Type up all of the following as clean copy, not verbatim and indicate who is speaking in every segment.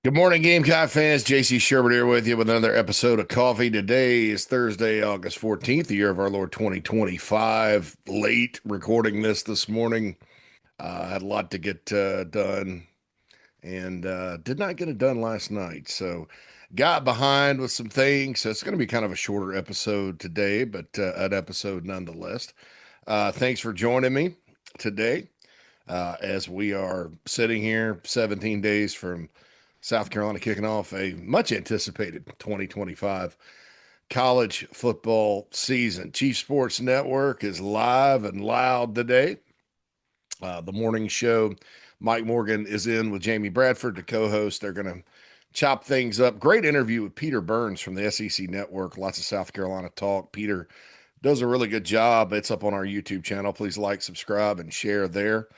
Speaker 1: Good morning, Gamecock fans. JC Shurburtt here with you with another episode of Coffee. Today is Thursday, August 14th, the year of our Lord 2025. Late recording this morning. Had a lot to get done and did not get it done last night. So got behind with some things. So it's going to be kind of a shorter episode today, but an episode nonetheless. Thanks for joining me today as we are sitting here 17 days from South Carolina kicking off a much anticipated 2025 college football season. Chief Sports Network is live and loud today. The morning show, Mike Morgan is in with Jamie Bradford to co host. They're going to chop things up. Great interview with Peter Burns from the SEC Network. Lots of South Carolina talk. Peter does a really good job. It's up on our YouTube channel. Please like, subscribe, and share there.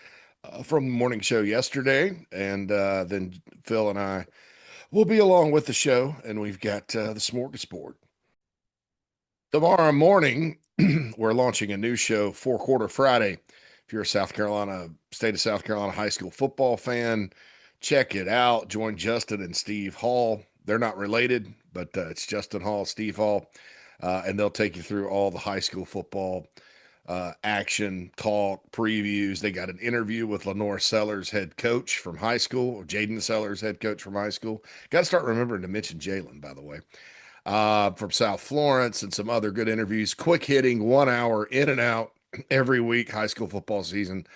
Speaker 1: From the morning show yesterday, and then Phil and I will be along with the show, and we've got the smorgasbord. Tomorrow morning, we're launching a new show, Four Quarter Friday. If you're a state of South Carolina high school football fan, check it out. Join Justin and Steve Hall. They're not related, but it's Justin Hall, Steve Hall, and they'll take you through all the high school football action, talk, previews. They got an interview with Lenore Sellers, head coach from high school, or Jaden Sellers, head coach from high school. Got to start remembering to mention Jalen, by the way, from South Florence, and some other good interviews. Quick hitting, 1 hour in and out every week, high school football season.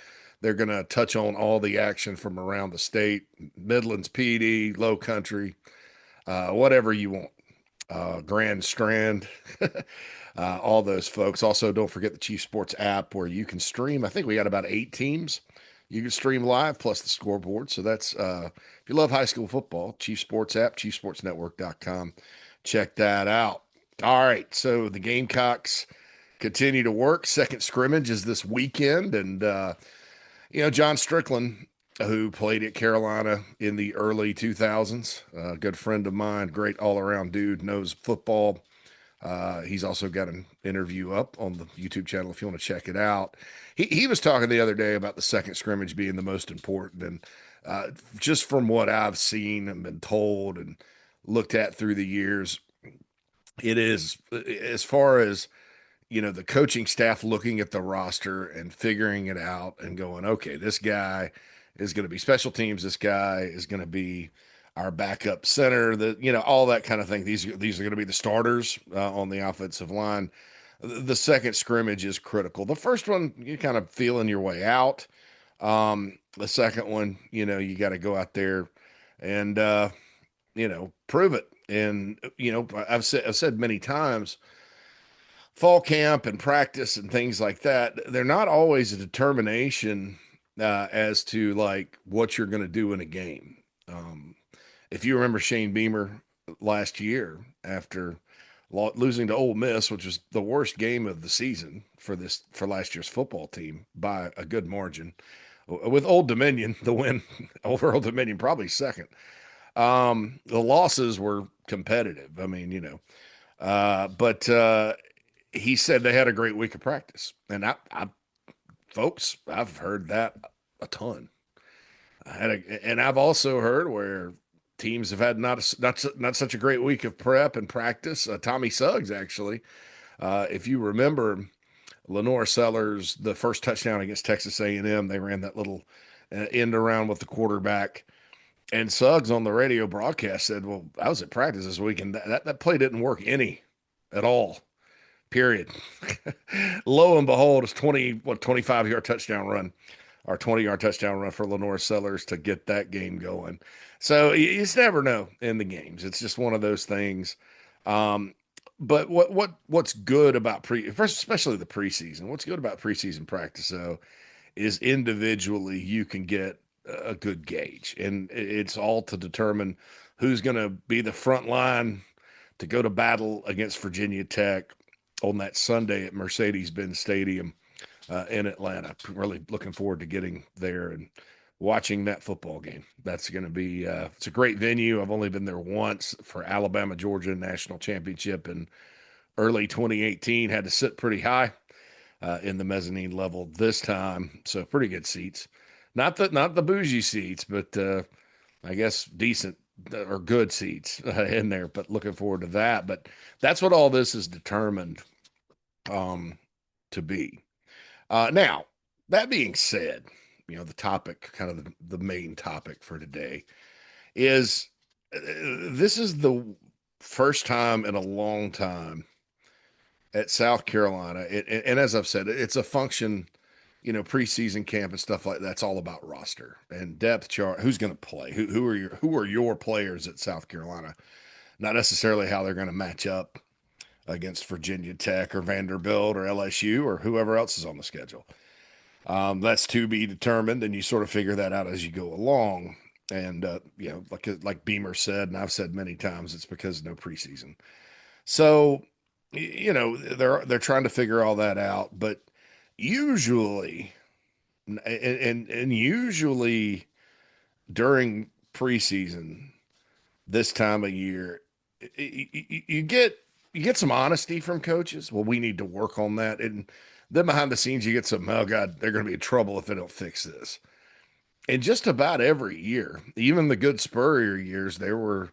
Speaker 1: They're going to touch on all the action from around the state, Midlands, PD, Low Country, whatever you want. Grand Strand, all those folks. Also, don't forget the Chief Sports app where you can stream. I think we got about 8 teams you can stream live plus the scoreboard. So that's if you love high school football, Chief Sports app, chiefsportsnetwork.com. Check that out. All right, so the Gamecocks continue to work. Second scrimmage is this weekend, and John Strickland, who played at Carolina in the early 2000s, a good friend of mine, great all around dude, knows football. He's also got an interview up on the YouTube channel if you want to check it out. He was talking the other day about the second scrimmage being the most important, and just from what I've seen and been told and looked at through the years, it is as far as the coaching staff looking at the roster and figuring it out and going, okay, this guy is going to be special teams. This guy is going to be our backup center. All that kind of thing. These are going to be the starters on the offensive line. The second scrimmage is critical. The first one, you're kind of feeling your way out. The second one, you got to go out there and prove it. And I've said many times, fall camp and practice and things like that, they're not always a determination as to like what you're going to do in a game. If you remember Shane Beamer last year after losing to Ole Miss, which was the worst game of the season for last year's football team by a good margin, with Old Dominion the win over Old Dominion probably second. The losses were competitive. I mean, but he said they had a great week of practice, and folks, I've heard that a ton. And I've also heard where teams have had not such a great week of prep and practice. Tommy Suggs, actually, if you remember, Lenore Sellers, the first touchdown against Texas A&M, they ran that little end around with the quarterback. And Suggs on the radio broadcast said, "Well, I was at practice this week, and that play didn't work any at all. Period." Lo and behold, it's 25-yard touchdown run or 20-yard touchdown run for Lenore Sellers to get that game going. So you just never know in the games. It's just one of those things. But what's good about especially the preseason? What's good about preseason practice though is individually you can get a good gauge, and it's all to determine who's going to be the front line to go to battle against Virginia Tech on that Sunday at Mercedes-Benz Stadium in Atlanta. Really looking forward to getting there and watching that football game. That's going to be it's a great venue. I've only been there once for Alabama Georgia national championship in early 2018. Had to sit pretty high in the mezzanine level this time, so pretty good seats. Not the bougie seats, but I guess decent or good seats in there, but looking forward to that. But that's what all this is determined um, to be. Now, that being said, the topic, kind of the main topic for today is this is the first time in a long time at South Carolina. And as I've said, it's a function, preseason camp and stuff like that's all about roster and depth chart. Who's going to play? Who are your players at South Carolina? Not necessarily how they're going to match up against Virginia Tech or Vanderbilt or LSU or whoever else is on the schedule. That's to be determined, and you sort of figure that out as you go along. And like Beamer said, and I've said many times, it's because no preseason. So, they're trying to figure all that out. But usually, and usually during preseason, this time of year, you get some honesty from coaches. Well, we need to work on that, and then behind the scenes, you get some, oh God, they're going to be in trouble if they don't fix this. And just about every year, even the good Spurrier years, there were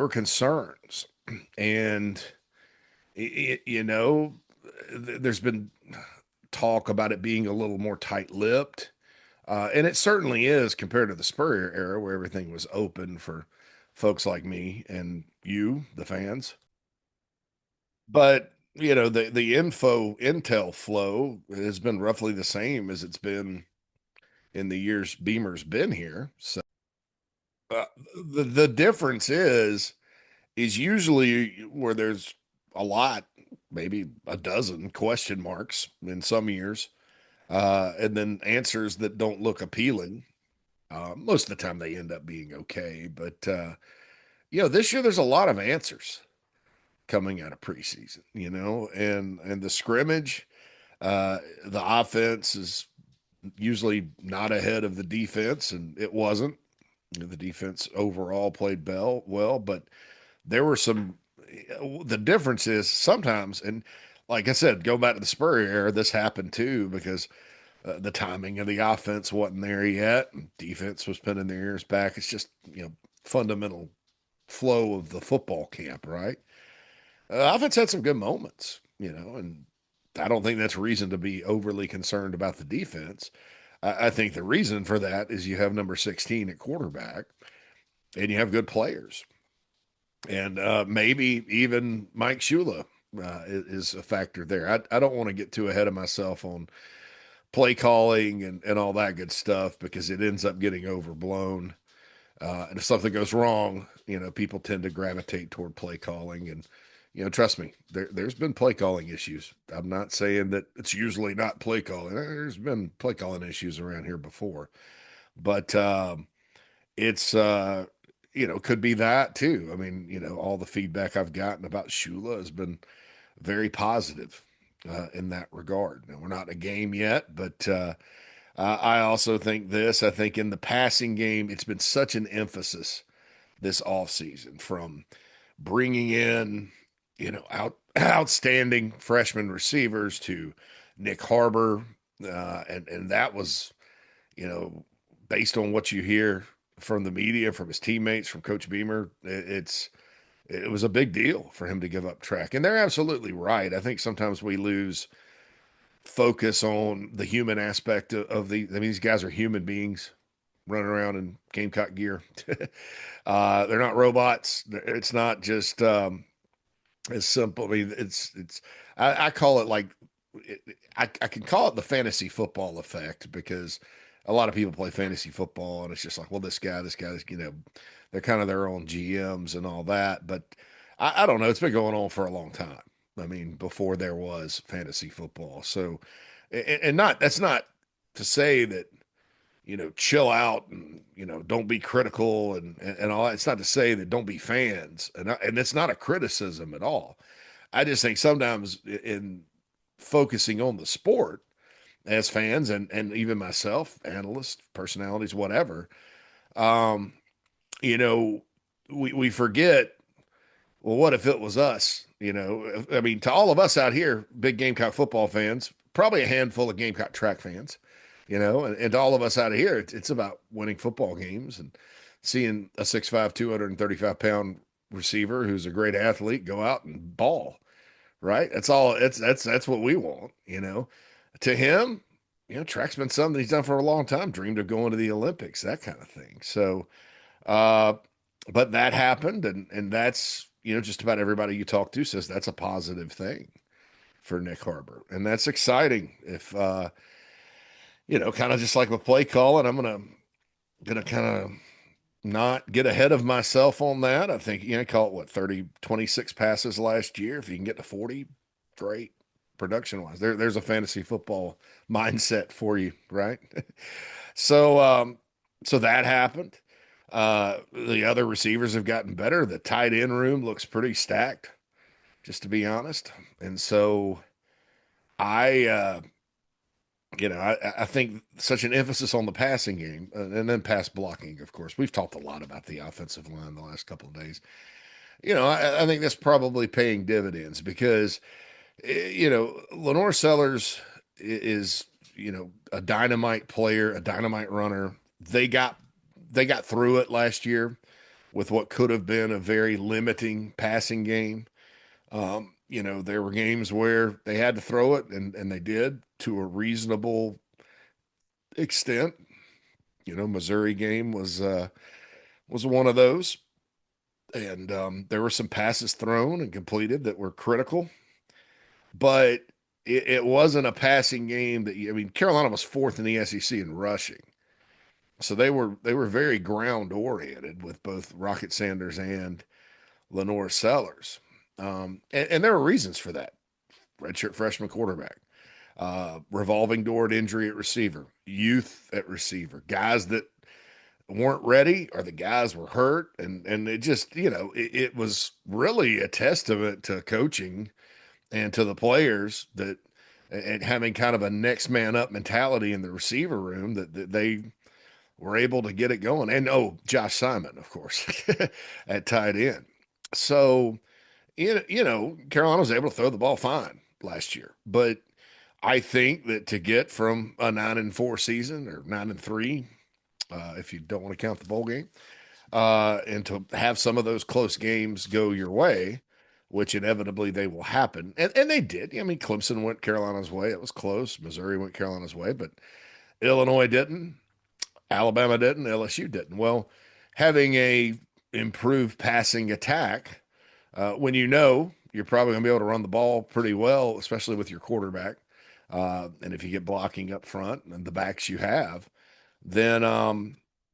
Speaker 1: concerns, and there's been talk about it being a little more tight-lipped, and it certainly is compared to the Spurrier era, where everything was open for folks like me and you, the fans. But the intel flow has been roughly the same as it's been in the years Beamer's been here. So uh, the difference is usually where there's a lot, maybe a dozen question marks in some years, and then answers that don't look appealing. Most of the time they end up being okay, but this year there's a lot of answers coming out of preseason, and the scrimmage, the offense is usually not ahead of the defense, and it wasn't. The defense overall played well, but there were some. The difference is sometimes, and like I said, go back to the Spurrier era, this happened too because the timing of the offense wasn't there yet. Defense was pinning their ears back. It's just fundamental flow of the football camp, right? Offense had some good moments, and I don't think that's reason to be overly concerned about the defense. I think the reason for that is you have number 16 at quarterback and you have good players. And maybe even Mike Shula is a factor there. I don't want to get too ahead of myself on play calling and all that good stuff because it ends up getting overblown. And if something goes wrong, people tend to gravitate toward play calling. And, trust me, there's been play calling issues. I'm not saying that it's usually not play calling. There's been play calling issues around here before. But it's, could be that too. I mean, all the feedback I've gotten about Shula has been very positive in that regard. Now, we're not in a game yet, but I also think this. I think in the passing game, it's been such an emphasis this offseason from bringing in, outstanding freshman receivers to Nick Harbor, and that was, you know, based on what you hear from the media, from his teammates, from Coach Beamer, it was a big deal for him to give up track, and they're absolutely right. I think sometimes we lose focus on the human aspect of the. I mean, these guys are human beings running around in Gamecock gear. They're not robots. It's not just as simple. I mean, it's. I call it like I can call it the fantasy football effect because a lot of people play fantasy football and it's just like, well, this guy, they're kind of their own GMs and all that. But I don't know. It's been going on for a long time. I mean, before there was fantasy football. So, and not that's not to say that chill out and don't be critical and all that. It's not to say that don't be fans, and it's not a criticism at all. I just think sometimes in focusing on the sport as fans and even myself, analysts, personalities, whatever, um, you know, we forget. Well, what if it was us? I mean, to all of us out here, big Gamecock football fans, probably a handful of Gamecock track fans. and to all of us out of here, it's about winning football games and seeing a 6'5", 235-pound receiver who's a great athlete go out and ball, right? That's all. That's what we want. To him, track's been something he's done for a long time. Dreamed of going to the Olympics, that kind of thing. So, uh, but that happened, and that's just about everybody you talk to says that's a positive thing for Nick Harbor, and that's exciting. If kind of just like with play calling, I'm gonna kind of not get ahead of myself on that. I think call it what 26 passes last year. If you can get to 40, great production wise. There's a fantasy football mindset for you, right? So that happened. The other receivers have gotten better. The tight end room looks pretty stacked, just to be honest. And so I I think such an emphasis on the passing game and then pass blocking, of course. We've talked a lot about the offensive line the last couple of days. I think that's probably paying dividends because, Lenore Sellers is, a dynamite player, a dynamite runner. They got through it last year with what could have been a very limiting passing game. There were games where they had to throw it, and they did to a reasonable extent. Missouri game was one of those, and there were some passes thrown and completed that were critical, but it wasn't a passing game that Carolina was fourth in the SEC in rushing, so they were very ground oriented with both Rocket Sanders and Lenore Sellers, and there were reasons for that. Redshirt freshman quarterback, revolving door at injury at receiver, youth at receiver, guys that weren't ready or the guys were hurt. And it just, it was really a testament to coaching and to the players that and having kind of a next man up mentality in the receiver room that they were able to get it going. And Josh Simon, of course, at tight end. So, Carolina was able to throw the ball fine last year, but I think that to get from a 9-4 season or 9-3, if you don't want to count the bowl game, and to have some of those close games go your way, which inevitably they will happen, and they did. Clemson went Carolina's way; it was close. Missouri went Carolina's way, but Illinois didn't, Alabama didn't, LSU didn't. Well, having a improved passing attack, when you're probably going to be able to run the ball pretty well, especially with your quarterback. And if you get blocking up front and the backs you have, then I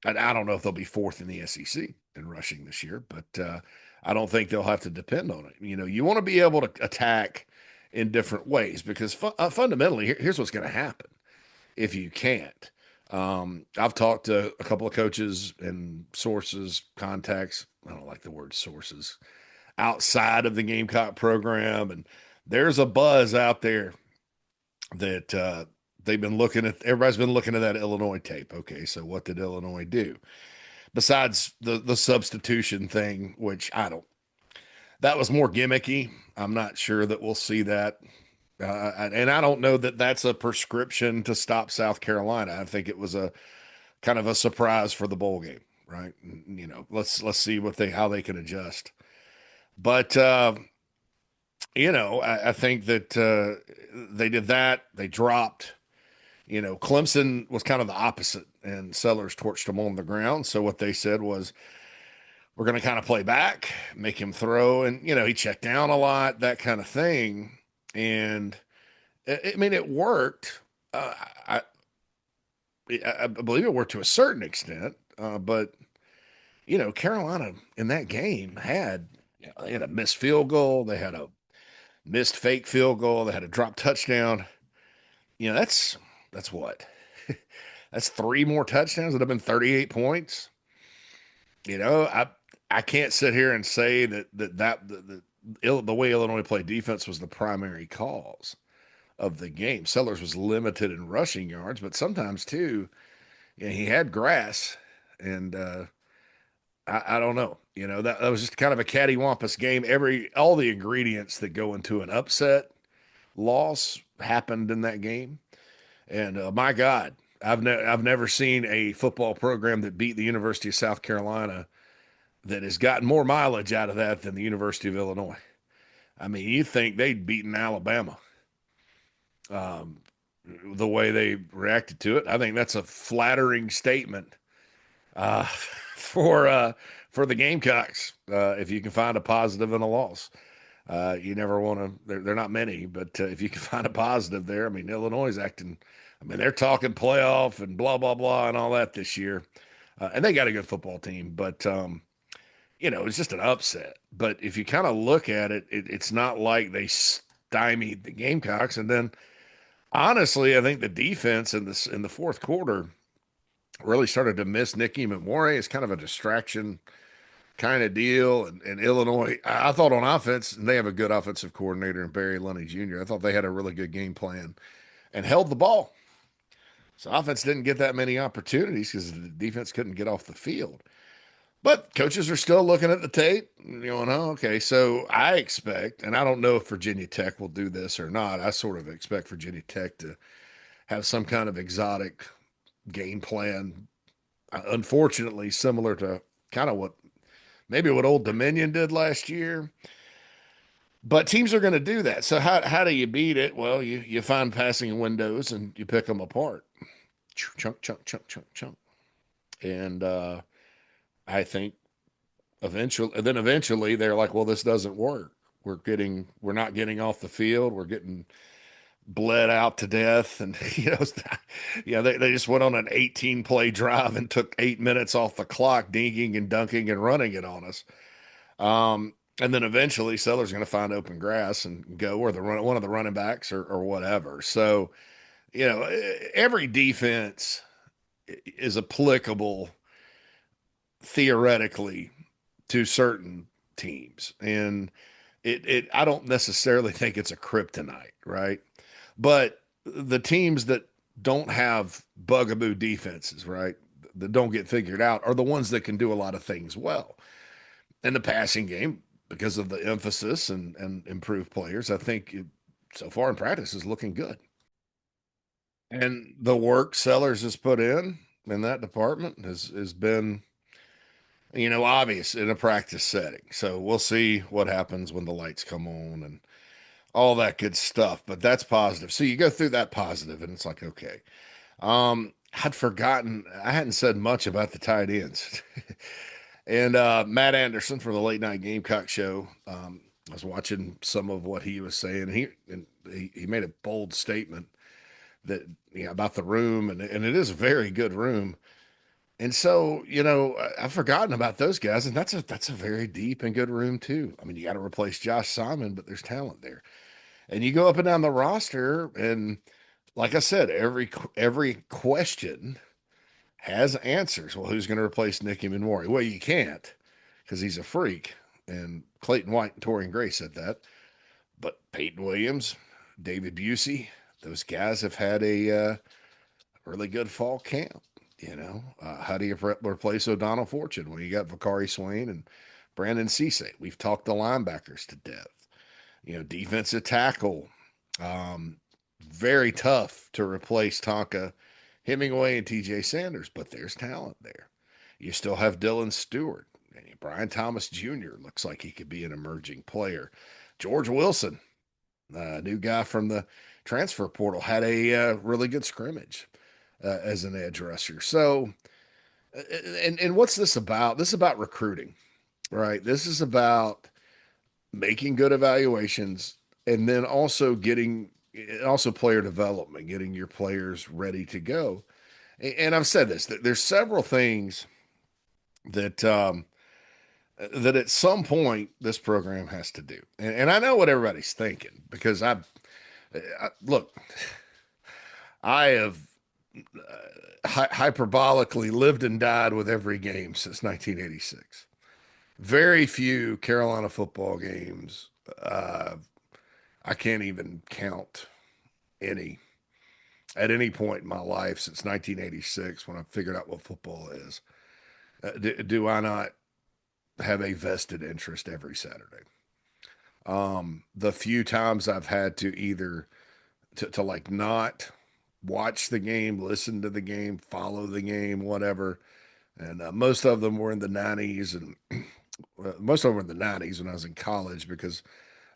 Speaker 1: don't know if they'll be fourth in the SEC in rushing this year, but I don't think they'll have to depend on it. You want to be able to attack in different ways because fundamentally, here's what's going to happen if you can't. I've talked to a couple of coaches and sources, contacts. I don't like the word sources outside of the Gamecock program, and there's a buzz out there that they've been looking at. Everybody's been looking at that Illinois tape. Okay, so what did Illinois do besides the substitution thing, which that was more gimmicky. I'm not sure that we'll see that. And I don't know that that's a prescription to stop South Carolina. I think it was a kind of a surprise for the bowl game, right? Let's see how they can adjust. But I think that they did that. They dropped. Clemson was kind of the opposite, and Sellers torched them on the ground. So what they said was, we're going to kind of play back, make him throw, and he checked down a lot, that kind of thing. And it worked. I believe it worked to a certain extent, but Carolina in that game they had a missed field goal, they had a missed fake field goal, they had a drop touchdown. That's what that's three more touchdowns that have been 38 points. I can't sit here and say that the way Illinois played defense was the primary cause of the game. Sellers was limited in rushing yards, but sometimes too, he had grass, and I don't know. That was just kind of a cattywampus game. All the ingredients that go into an upset loss happened in that game, and my God, I've never seen a football program that beat the University of South Carolina that has gotten more mileage out of that than the University of Illinois. I mean, you think they'd beaten Alabama, um, the way they reacted to it. I think that's a flattering statement uh, for uh, for the Gamecocks. If you can find a positive in a loss, you never want to. They're not many, but if you can find a positive there, I mean, Illinois is acting. I mean, they're talking playoff and blah blah blah and all that this year, and they got a good football team, but. It's just an upset. But if you kind of look at it, it's not like they stymied the Gamecocks. And then, honestly, I think the defense in the fourth quarter really started to miss Nicky Memore. It's kind of a distraction kind of deal. And Illinois, I thought on offense, and they have a good offensive coordinator in Barry Lunny Jr. I thought they had a really good game plan and held the ball. So offense didn't get that many opportunities because the defense couldn't get off the field. But coaches are still looking at the tape, going, oh, okay. So I expect, and I don't know if Virginia Tech will do this or not. I sort of expect Virginia Tech to have some kind of exotic game plan, unfortunately, similar to kind of what Old Dominion did last year. But teams are going to do that. So how do you beat it? Well, you find passing windows and you pick them apart. Chunk, chunk, chunk, chunk, chunk. And I think eventually they're like, well, this doesn't work. We're not getting off the field. We're getting bled out to death. And, they just went on an 18 play drive and took 8 minutes off the clock, dinking and dunking and running it on us. And then eventually Seller's going to find open grass and go where one of the running backs or whatever. So, every defense is applicable theoretically to certain teams. And I don't necessarily think it's a kryptonite, right? But the teams that don't have bugaboo defenses, right, that don't get figured out are the ones that can do a lot of things well. And the passing game, because of the emphasis and improved players, I think so far in practice is looking good. And the work Sellers has put in that department has been obvious in a practice setting. So we'll see what happens when the lights come on and all that good stuff. But that's positive. So you go through that positive and it's like, okay. I'd forgotten, I hadn't said much about the tight ends. And Matt Anderson from the Late Night Gamecock show, I was watching some of what he was saying. He made a bold statement that about the room, and it is a very good room. And so, I've forgotten about those guys, and that's a very deep and good room too. I mean, you got to replace Josh Simon, but there's talent there. And you go up and down the roster, and like I said, every question has answers. Well, who's going to replace Nicky Memore? Well, you can't because he's a freak. And Clayton White and Torian Gray said that. But Peyton Williams, David Busey, those guys have had a really good fall camp. How do you replace O'Donnell Fortune when you got Vakari Swain and Brandon Cisse? We've talked the linebackers to death. Defensive tackle, very tough to replace Tonka Hemingway and TJ Sanders, but there's talent there. You still have Dylan Stewart. And Brian Thomas Jr. looks like he could be an emerging player. George Wilson, new guy from the transfer portal, had a really good scrimmage as an edge rusher. So, and what's this about? This is about recruiting, right? This is about making good evaluations and then also player development, getting your players ready to go. And I've said this, that there's several things that that at some point this program has to do. And I know what everybody's thinking because look, I have hyperbolically lived and died with every game since 1986. Very few Carolina football games. I can't even count any at any point in my life since 1986 when I figured out what football is. Do I not have a vested interest every Saturday? The few times I've had to either to like not watch the game, listen to the game, follow the game, whatever. And most of them were in the 90s, and most of them were in the 90s when I was in college because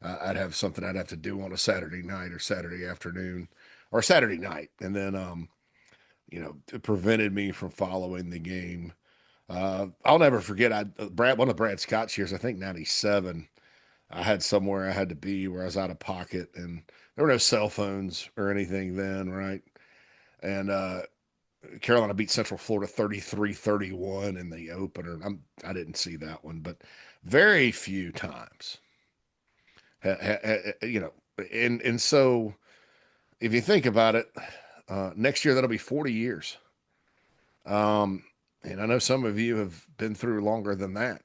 Speaker 1: I'd have something I'd have to do on a Saturday night or Saturday afternoon or Saturday night. And then, it prevented me from following the game. I'll never forget. One of Brad Scott's years, I think '97. I had somewhere I had to be where I was out of pocket, and there were no cell phones or anything then, right? And Carolina beat Central Florida 33-31 in the opener. I didn't see that one, but very few times, you know. And so if you think about it, next year that'll be 40 years. And I know some of you have been through longer than that,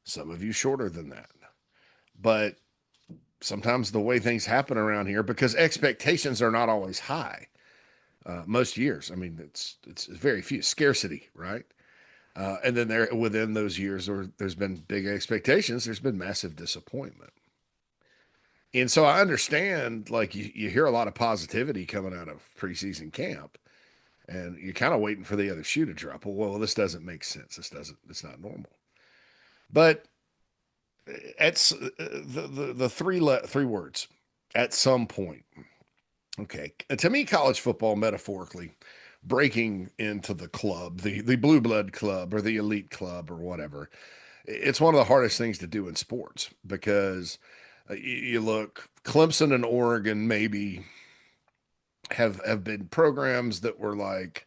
Speaker 1: some of you shorter than that. But sometimes the way things happen around here, because expectations are not always high, most years. I mean, it's very few scarcity, right? And then there within those years where there's been big expectations, there's been massive disappointment. And so I understand, like you hear a lot of positivity coming out of preseason camp, and you're kind of waiting for the other shoe to drop. Well, this doesn't make sense. It's not normal. But it's the three words at some point. Okay, to me, college football metaphorically breaking into the club, the blue blood club or the elite club or whatever. It's one of the hardest things to do in sports because you look Clemson and Oregon maybe have been programs that were like,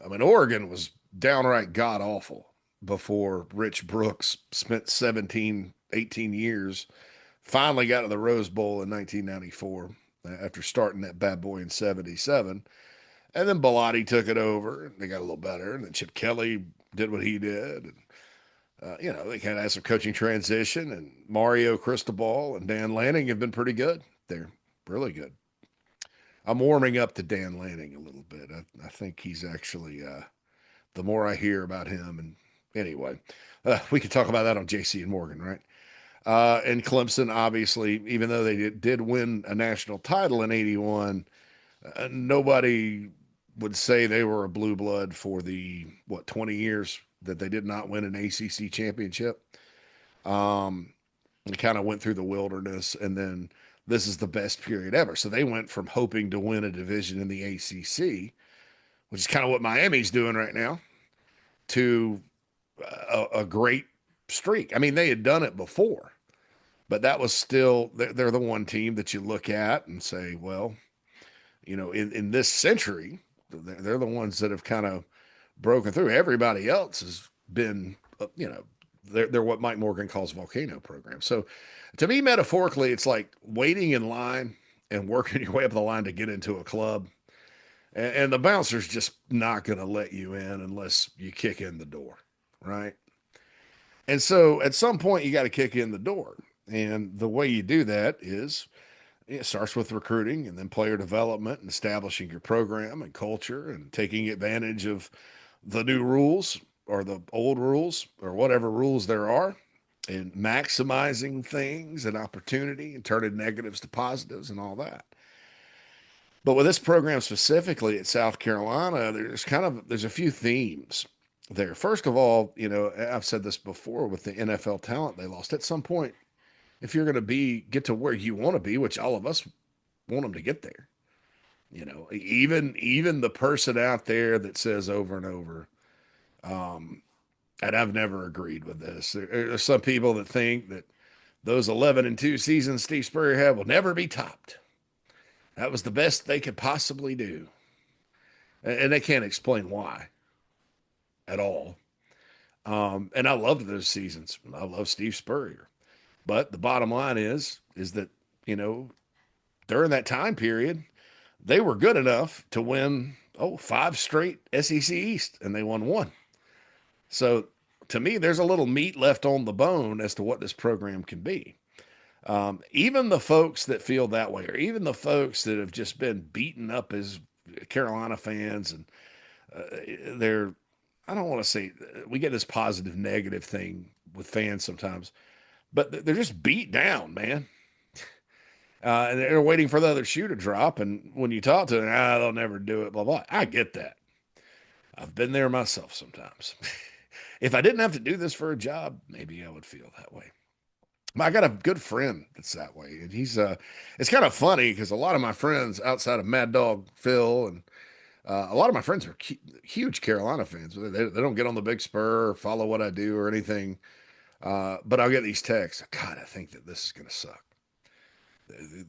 Speaker 1: I mean, Oregon was downright god awful before Rich Brooks spent 17, 18 years, finally got to the Rose Bowl in 1994 after starting that bad boy in 77. And then Bellotti took it over. And they got a little better. And then Chip Kelly did what he did. And, they kind of had some coaching transition. And Mario Cristobal and Dan Lanning have been pretty good. They're really good. I'm warming up to Dan Lanning a little bit. I think he's actually, the more I hear about him. And anyway, we could talk about that on JC and Morgan, right? And Clemson, obviously, even though they did win a national title in '81, nobody would say they were a blue blood for the 20 years that they did not win an ACC championship. They kind of went through the wilderness, and then this is the best period ever. So they went from hoping to win a division in the ACC, which is kind of what Miami's doing right now, to a great streak. I mean, they had done it before, but that was still, they're the one team that you look at and say, well, in this century, they're the ones that have kind of broken through. Everybody else has been, they're what Mike Morgan calls volcano programs. So to me, metaphorically, it's like waiting in line and working your way up the line to get into a club. And the bouncer's just not going to let you in unless you kick in the door, right? And so at some point, you got to kick in the door. And the way you do that is it starts with recruiting and then player development and establishing your program and culture and taking advantage of the new rules or the old rules or whatever rules there are and maximizing things and opportunity and turning negatives to positives and all that. But with this program specifically at South Carolina, there's a few themes there. First of all, I've said this before with the NFL talent they lost at some point. If you're going to get to where you want to be, which all of us want them to get there, even the person out there that says over and over, and I've never agreed with this. There are some people that think that those 11-2 seasons Steve Spurrier had will never be topped. That was the best they could possibly do, and they can't explain why at all. And I loved those seasons. I love Steve Spurrier, but the bottom line is that during that time period, they were good enough to win 5 straight SEC East, and they won one. So to me, there's a little meat left on the bone as to what this program can be. Even the folks that feel that way, or even the folks that have just been beaten up as Carolina fans, and I don't want to say, we get this positive negative thing with fans sometimes, but they're just beat down, man. And they're waiting for the other shoe to drop. And when you talk to them, they'll never do it, blah, blah. I get that. I've been there myself sometimes. If I didn't have to do this for a job, maybe I would feel that way. I got a good friend that's that way, and it's kind of funny because a lot of my friends outside of Mad Dog Phil and a lot of my friends are huge Carolina fans. They don't get on the Big Spur or follow what I do or anything, but I'll get these texts. God, I think that this is going to suck.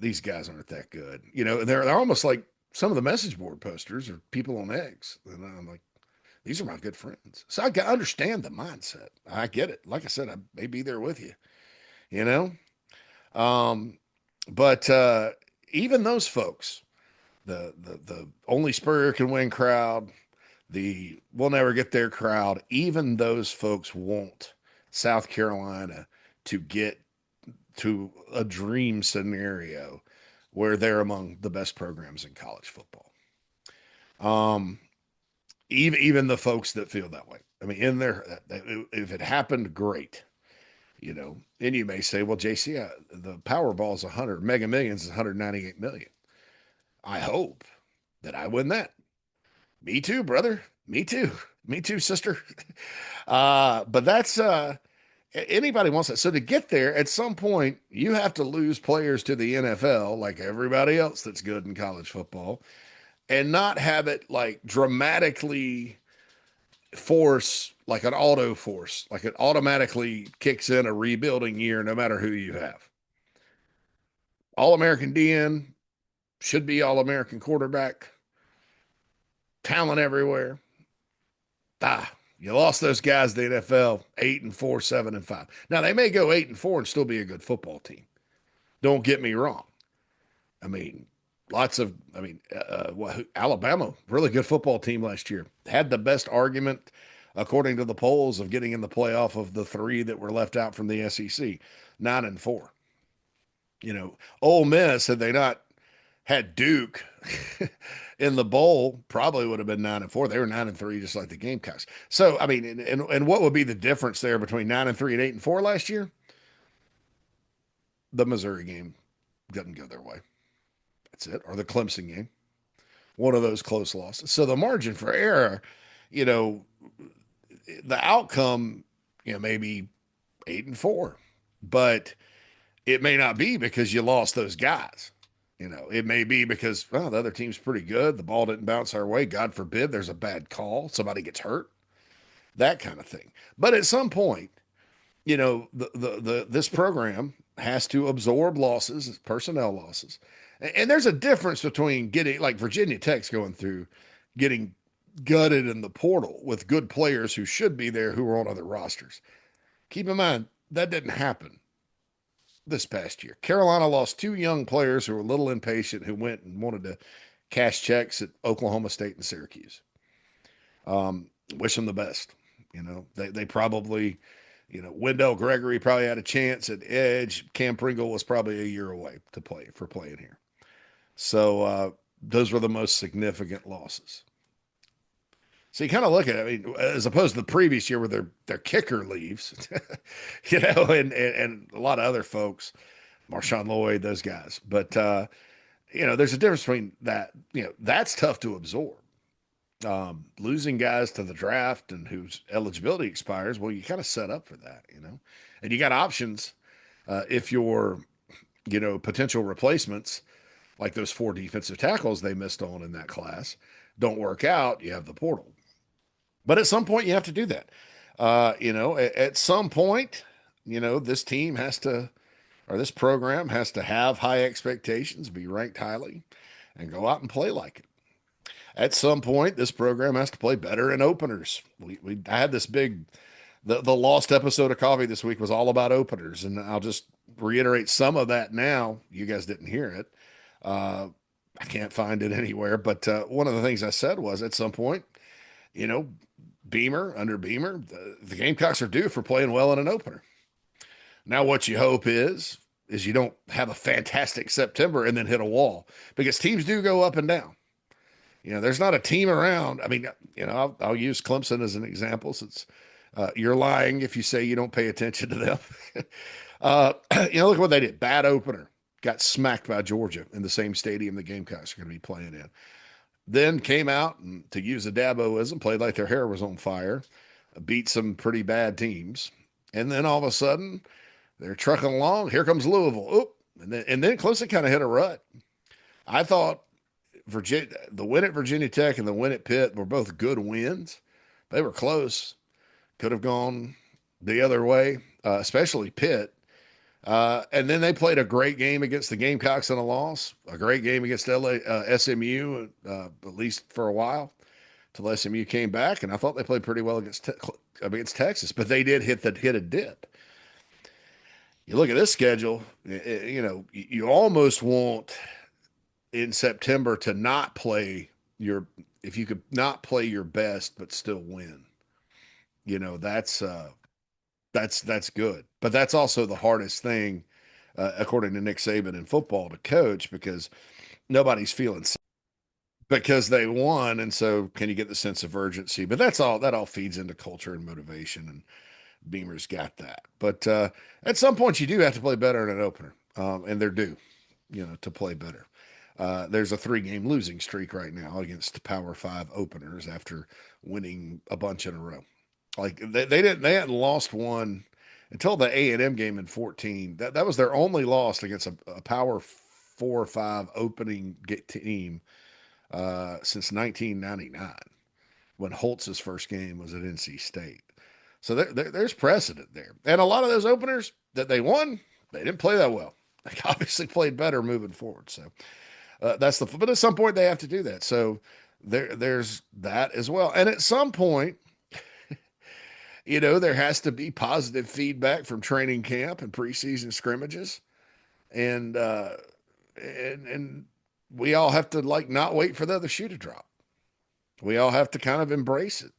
Speaker 1: These guys aren't that good, They're almost like some of the message board posters are people on eggs, and I'm like, these are my good friends. So I understand the mindset. I get it. Like I said, I may be there with you, you know. Um, but even those folks, the only Spurrier can win crowd, the we'll never get there crowd, even those folks want South Carolina to get to a dream scenario where they're among the best programs in college football. Even the folks that feel that way. I mean, in there, if it happened, great. And you may say, well, JC, the Powerball is 100, Mega Millions is 198 million. I hope that I win that. Me too, brother. Me too. Me too, sister. But that's anybody wants that. So to get there, at some point, you have to lose players to the NFL, like everybody else that's good in college football, and not have it like dramatically force, like an auto force, like it automatically kicks in a rebuilding year, no matter who you have. All American DN, should be All American quarterback, talent everywhere. You lost those guys to the NFL 8-4, 7-5. Now they may go 8-4 and still be a good football team. Don't get me wrong. I mean, Alabama, really good football team last year. Had the best argument, according to the polls, of getting in the playoff of the three that were left out from the SEC, 9-4. Ole Miss, had they not had Duke in the bowl, probably would have been 9-4. They were 9-3, just like the Gamecocks. So, I mean, and what would be the difference there between 9-3 and 8-4 last year? The Missouri game doesn't go their way. That's it. Or the Clemson game. One of those close losses. So the margin for error, the outcome, maybe 8-4, but it may not be because you lost those guys. It may be because, well, the other team's pretty good. The ball didn't bounce our way. God forbid there's a bad call. Somebody gets hurt, that kind of thing. But at some point, this program has to absorb losses, personnel losses. And there's a difference between getting, like Virginia Tech's going through, getting gutted in the portal with good players who should be there who are on other rosters. Keep in mind, that didn't happen this past year. Carolina lost two young players who were a little impatient, who went and wanted to cash checks at Oklahoma State and Syracuse. Wish them the best. They probably, Wendell Gregory probably had a chance at edge. Cam Pringle was probably a year away to play for playing here. So those were the most significant losses. So you kind of look at it, I mean, as opposed to the previous year where their kicker leaves, and a lot of other folks, Marshawn Lloyd, those guys. But there's a difference between that. That's tough to absorb. Losing guys to the draft and whose eligibility expires, well, you kind of set up for that, and you got options if you're, potential replacements like those 4 defensive tackles they missed on in that class don't work out. You have the portal. But at some point, you have to do that. At some point, this team has to, or this program has to have high expectations, be ranked highly, and go out and play like it. At some point, this program has to play better in openers. I had this big, the lost episode of Coffee this week was all about openers, and I'll just reiterate some of that now. You guys didn't hear it. I can't find it anywhere, but one of the things I said was at some point, under Beamer, the Gamecocks are due for playing well in an opener. Now, what you hope is you don't have a fantastic September and then hit a wall, because teams do go up and down. There's not a team around. I mean, I'll use Clemson as an example, since you're lying if you say you don't pay attention to them. Look at what they did. Bad opener. got smacked by Georgia in the same stadium the Gamecocks are going to be playing in. Then came out and, to use a Daboism, played like their hair was on fire, beat some pretty bad teams. And then all of a sudden, they're trucking along. Here comes Louisville. Oop. And then Clemson kind of hit a rut. I thought the win at Virginia Tech and the win at Pitt were both good wins. They were close. Could have gone the other way, especially Pitt. And then they played a great game against the Gamecocks in a loss, a great game against SMU, at least for a while, till SMU came back. And I thought they played pretty well against Texas, but they did hit a dip. You look at this schedule, you almost want in September to not play if you could not play your best but still win. That's good. But that's also the hardest thing, according to Nick Saban in football, to coach, because nobody's feeling safe because they won. And so can you get the sense of urgency? But that all feeds into culture and motivation, and Beamer's got that. But at some point you do have to play better in an opener. And they're due, to play better. There's a 3-game losing streak right now against Power 5 openers after winning a bunch in a row. Like they hadn't lost one until the A&M game in 14. That was their only loss against a Power 4 or 5 opening team since 1999, when Holtz's first game was at NC State. So there's precedent there. And a lot of those openers that they won, they didn't play that well. They obviously played better moving forward. So but at some point they have to do that. So there's that as well. And at some point, there has to be positive feedback from training camp and preseason scrimmages. And we all have to not wait for the other shoe to drop. We all have to kind of embrace it.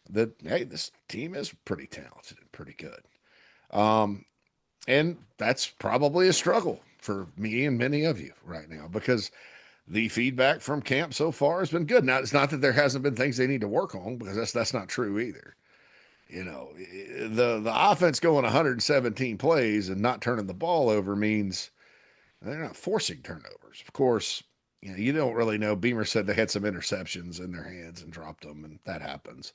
Speaker 1: That, hey, this team is pretty talented and pretty good. And that's probably a struggle for me and many of you right now, because the feedback from camp so far has been good. Now, it's not that there hasn't been things they need to work on, because that's not true either. The offense going 117 plays and not turning the ball over means they're not forcing turnovers. Of course, you don't really know. Beamer said they had some interceptions in their hands and dropped them, and that happens.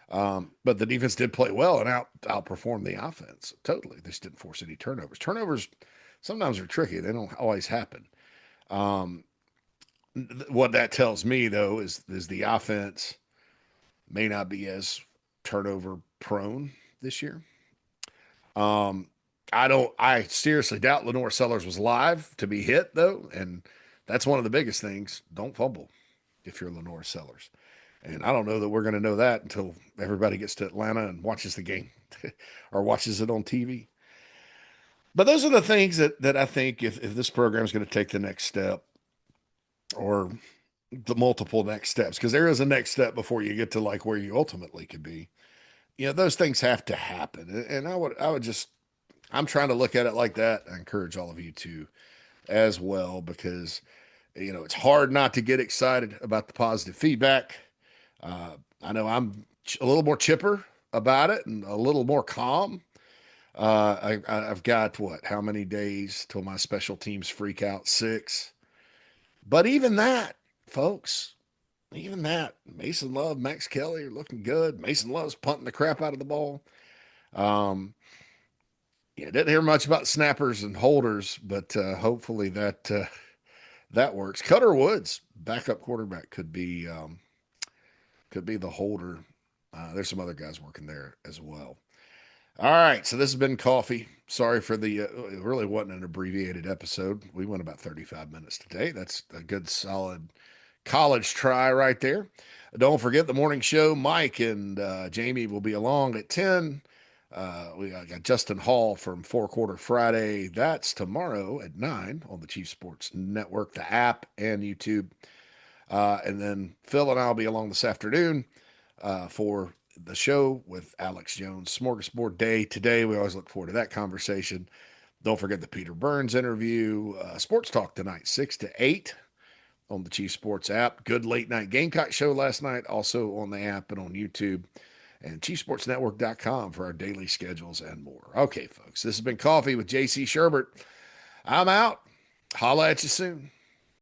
Speaker 1: But the defense did play well and outperformed the offense. Totally. They just didn't force any turnovers. Turnovers sometimes are tricky. They don't always happen. What that tells me, though, is the offense may not be as turnover prone this year. I seriously doubt Lenore Sellers was live to be hit, though. And that's one of the biggest things. Don't fumble if you're Lenore Sellers. And I don't know that we're going to know that until everybody gets to Atlanta and watches the game or watches it on TV. But those are the things that I think if this program is going to take the next step, or the multiple next steps, because there is a next step before you get to where you ultimately could be. Those things have to happen. And I'm trying to look at it like that. I encourage all of you to as well, because, it's hard not to get excited about the positive feedback. I know I'm a little more chipper about it and a little more calm. I've got how many days till my special teams freak out? 6. But even that, folks, Mason Love, Max Kelly are looking good. Mason Love's punting the crap out of the ball. Didn't hear much about snappers and holders, but hopefully that works. Cutter Woods, backup quarterback, could be the holder. There's some other guys working there as well. All right, so this has been Coffee. Sorry for it really wasn't an abbreviated episode. We went about 35 minutes today. That's a good, solid college try right there. Don't forget the morning show. Mike and Jamie will be along at 10. We got Justin Hall from Four Quarter Friday. That's tomorrow at 9 on the Chief Sports Network, the app, and YouTube. And then Phil and I will be along this afternoon for the show with Alex Jones. Smorgasbord Day today. We always look forward to that conversation. Don't forget the Peter Burns interview. Sports Talk tonight, 6 to 8 on the Chief Sports app. Good late night Gamecock show last night, also on the app and on YouTube. And ChiefSportsNetwork.com for our daily schedules and more. Okay, folks, this has been Coffee with J.C. Shurburtt. I'm out. Holla at you soon.